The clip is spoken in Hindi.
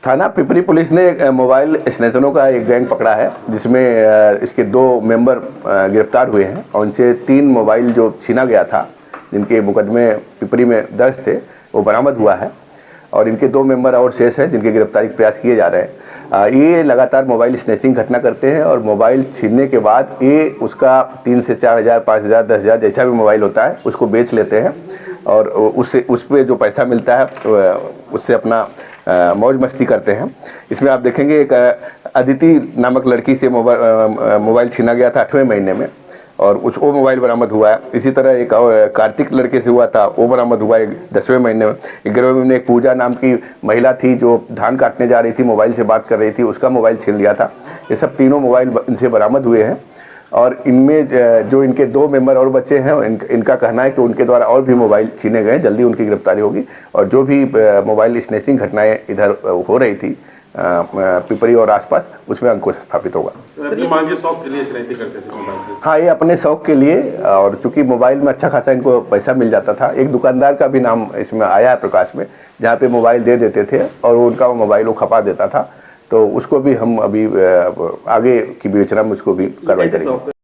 थाना पिपरी पुलिस ने मोबाइल स्नैचरों का एक गैंग पकड़ा है, जिसमें इसके 2 मेंबर गिरफ्तार हुए हैं और इनसे 3 मोबाइल जो छीना गया था, जिनके मुकदमे पिपरी में दर्ज थे, वो बरामद हुआ है। और इनके 2 मेंबर और शेष हैं, जिनके गिरफ्तारी के प्रयास किए जा रहे हैं। ये लगातार मोबाइल स्नैचिंग घटना करते हैं और मोबाइल छीनने के बाद ये उसका 3 से 4 हज़ार, 5 हज़ार, 10 हज़ार जैसा भी मोबाइल होता है उसको बेच लेते हैं और उससे उस पर जो पैसा मिलता है उससे अपना मौज मस्ती करते हैं। इसमें आप देखेंगे एक अदिति नामक लड़की से मोबाइल छीना गया था 8वें महीने में और वो मोबाइल बरामद हुआ है। इसी तरह एक और कार्तिक लड़के से हुआ था, वो बरामद हुआ है 10वें महीने में। 11वें महीने एक पूजा नाम की महिला थी जो धान काटने जा रही थी, मोबाइल से बात कर रही थी, उसका मोबाइल छीन लिया था। ये सब तीनों मोबाइल इनसे बरामद हुए हैं और इनमें जो इनके 2 मेंबर और बच्चे हैं, इनका कहना है कि उनके द्वारा और भी मोबाइल छीने गए। जल्दी उनकी गिरफ्तारी होगी और जो भी मोबाइल स्नैचिंग घटनाएं इधर हो रही थी पिपरी और आसपास, उसमें अंकुश स्थापित होगा। शौक के लिए स्नैचिंग करते थे मोबाइल? हाँ, ये अपने शौक के लिए, और चूंकि मोबाइल में अच्छा खासा इनको पैसा मिल जाता था। एक दुकानदार का भी नाम इसमें आया है प्रकाश में, जहाँ पे मोबाइल दे देते थे और उनका वो मोबाइल वो खपा देता था। तो उसको भी हम अभी आगे की विवेचना में उसको भी कार्रवाई करेंगे।